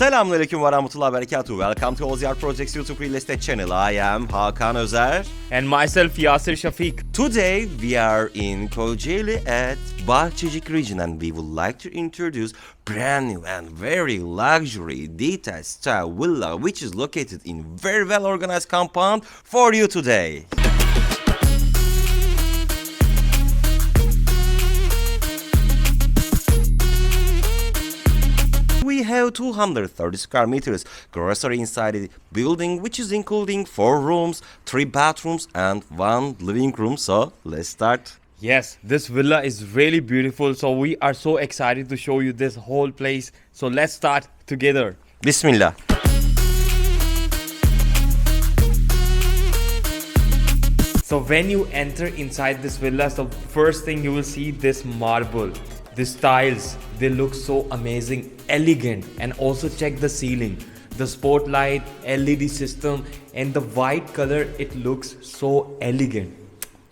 Selamünaleyküm ve rahmetullahi ve berekatuhu. Welcome to Ozer Projects YouTube Real Estate channel. I am Hakan Ozer. And myself, Yasir Shafiq. Today we are in Kocaeli at Bahçecik region and we would like to introduce brand new and very luxury detailed style villa which is located in very well organized compound for you today. We have 230 square meters grocery inside the building, which is including 4 rooms, 3 bathrooms and 1 living room. So let's start. Yes, this villa is really beautiful. So we are so excited to show you this whole place. So let's start together. Bismillah. So when you enter inside this villa, the first thing you will see this marble. These tiles, they look so amazing, elegant, and also check the ceiling. The spotlight, LED system, and the white color, it looks so elegant.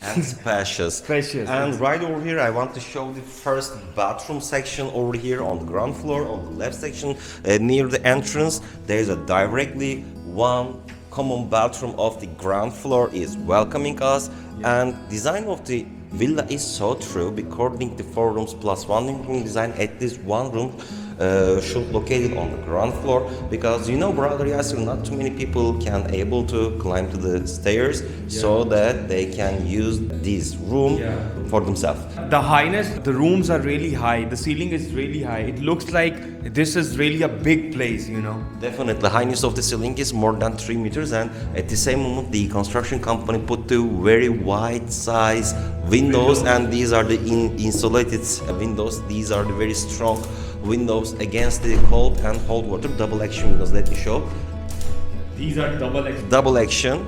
And spacious. Spacious. And right over here, I want to show the first bathroom section over here on the ground floor, on the left section, near the entrance. There is a directly one common bathroom of the ground floor is welcoming us. And design of the villa is so true, according to 4 rooms plus 1 living room design. At least 1 room should located on the ground floor, because you know, brother Yasir, not too many people can able to climb to the stairs, so that they can use this room for themselves. The highness, the rooms are really high. The ceiling is really high. It looks like this is really a big place, you know. Definitely, the highness of the ceiling is more than 3 meters, and at the same moment, the construction company put the very wide size windows, and these are the insulated windows. These are the very strong windows against the cold and hot water. Double action windows. Let me show. These are double action. Double action.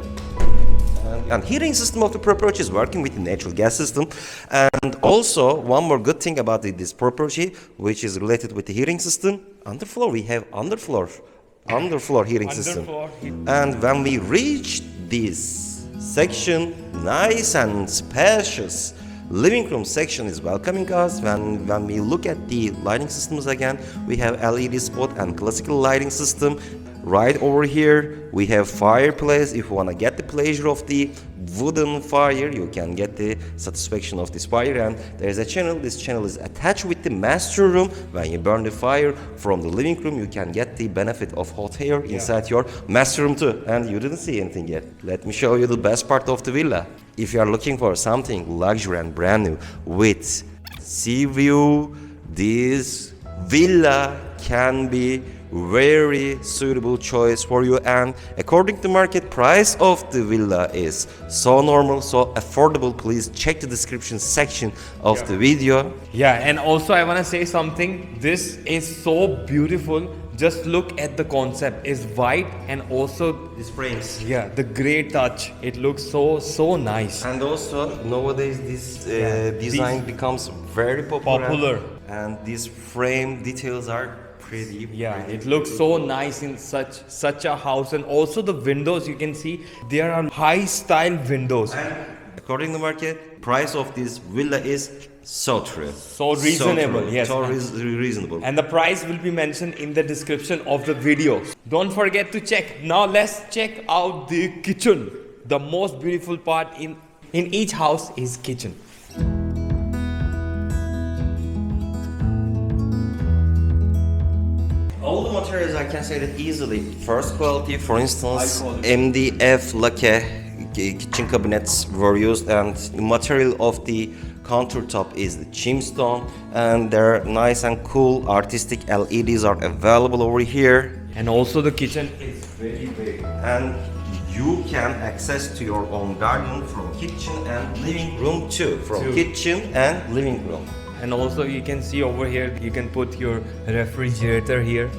And heating system of the property is working with the natural gas system. And also one more good thing about this property, which is related with the heating system. Underfloor, we have underfloor heating system. And when we reach this section, nice and spacious living room section is welcoming us. When we look at the lighting systems again, we have LED spot and classical lighting system. Right over here we have fireplace. If you want to get the pleasure of the wooden fire, you can get the satisfaction of this fire. And there is a channel. This channel is attached with the master room. When you burn the fire from the living room, you can get the benefit of hot air inside your master room too. And you didn't see anything yet. Let me show you the best part of the villa. If you are looking for something luxury and brand new with sea view, this villa can be very suitable choice for you. And according to market price of the villa is so normal, so affordable. Please check the description section of the video. Yeah, and also I want to say something. This is so beautiful. Just look at the concept. It's white and also These frames. yeah, the gray touch. It looks so nice. And also nowadays this design becomes very popular. And these frame details are pretty. Yeah, it looks so nice in such a house. And also the windows, you can see there are high style windows. And according to market, price of this villa is so true. So reasonable, yes. So reasonable. And the price will be mentioned in the description of the video. Don't forget to check. Now let's check out the kitchen. The most beautiful part in each house is kitchen. All the materials I can say that easily. First quality, for instance, High quality. MDF lacquer kitchen cabinets were used, and the material of the countertop is the chimstone, and they're nice and cool artistic LEDs are available over here. And also the kitchen is very big. And you can access to your own garden from kitchen and living room too. From kitchen and living room. And also you can see over here, you can put your refrigerator here.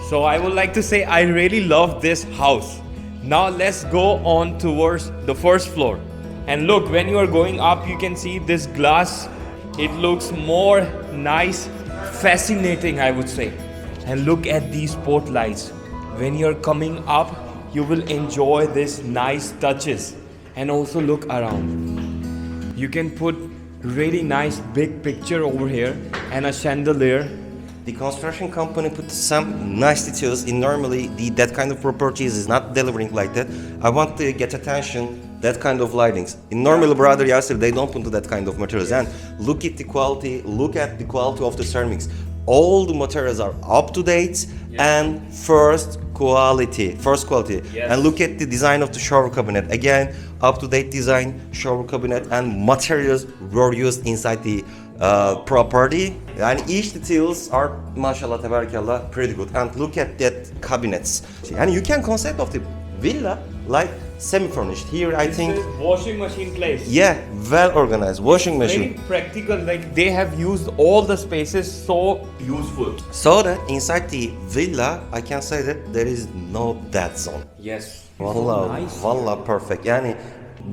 So I would like to say I really love this house. Now let's go on towards the first floor. And look, when you are going up, you can see this glass. It looks more nice, fascinating, I would say. And look at these spotlights. When you're coming up, you will enjoy this nice touches. And also look around. You can put really nice big picture over here and a chandelier. the construction company put some nice details in. Normally that kind of properties is not delivering like that. I want to get attention that kind of lightings. In normally brother Yasir, they don't put that kind of materials. And look at the quality of the ceramics. All the materials are up to date and first quality. Yes. And look at the design of the shower cabinet. Again, up to date design, shower cabinet, and materials were used inside the property. And each details are, mashallah, tabarakallah, pretty good. And look at that cabinets. And you can concept of the villa like semi-furnished. Here, I think washing machine place. Yeah, well organized washing machine. Very practical. Like they have used all the spaces so useful. So that inside the villa, I can say that there is no dead zone. Yes. Wallah, Nice. wallah, perfect. Yani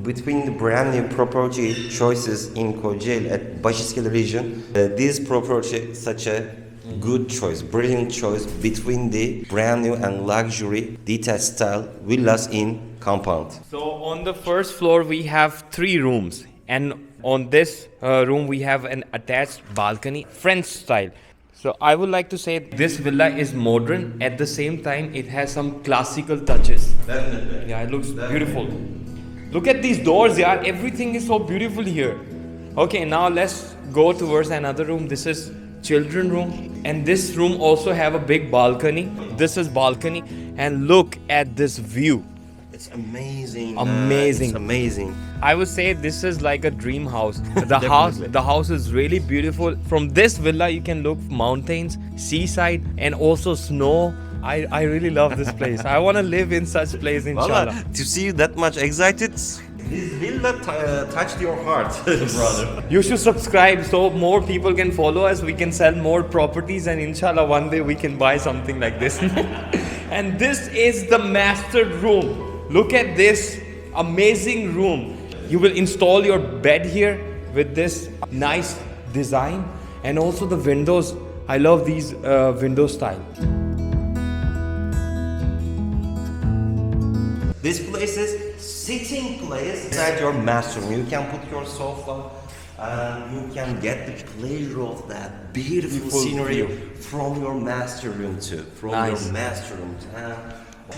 between the brand new property choices in Kocaeli at Başiskele region, this property such a good choice, brilliant choice between the brand new and luxury detached style villas in compound. So on the first floor we have 3 rooms, and on this room we have an attached balcony, French style. So I would like to say this villa is modern, at the same time it has some classical touches. Definitely. Yeah, it looks beautiful. Look at these doors, yeah, everything is so beautiful here. Okay, now let's go towards another room. This is children room, and this room also have a big balcony. This is balcony, and look at this view. It's amazing. Amazing. It's amazing. I would say this is like a dream house. The house is really beautiful. From this villa you can look mountains, seaside, and also snow. I really love this place. I want to live in such place, inshallah. Wallah, to see you that much excited, this villa touched your heart, brother. You should subscribe so more people can follow us. We can sell more properties, and inshallah one day we can buy something like this. And this is the master room. Look at this amazing room. You will install your bed here with this nice design, and also the windows. I love these window style. This place is sitting place inside your master room. You can put your sofa and you can get the pleasure of that beautiful scenery from your master room too. Nice. Your master room.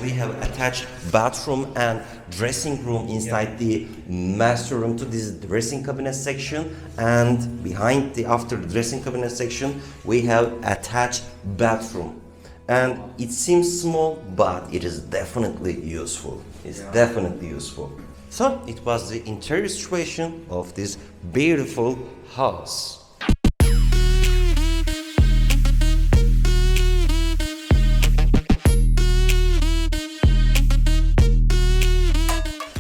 We have attached bathroom and dressing room inside the master room to this dressing cabinet section, and behind the after the dressing cabinet section we have attached bathroom. And it seems small, but it is definitely useful. It's definitely useful. So it was the interior situation of this beautiful house.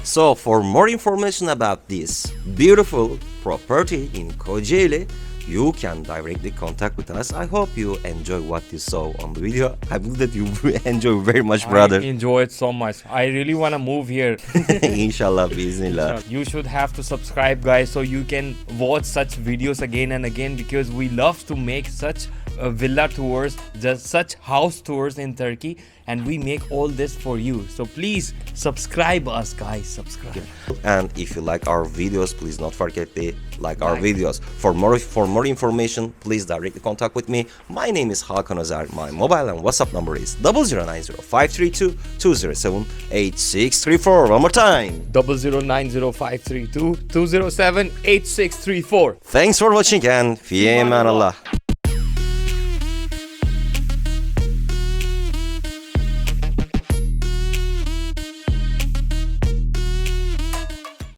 So for more information about this beautiful property in Kocaeli, you can directly contact with us. I hope you enjoy what you saw on the video. I believe that you enjoy very much, brother. I enjoy it so much. I really want to move here. Inshallah, bismillah. You should have to subscribe, guys, so you can watch such videos again and again, because we love to make such villa tours, just such house tours in Turkey, and we make all this for you. So please subscribe us, guys. Subscribe. And if you like our videos, please don't forget to like our videos. For more information, please directly contact with me. My name is Hakan Ozer. My mobile and WhatsApp number is 0090532 One more time. 0090532 207 8634. Thanks for watching and fi eman Allah.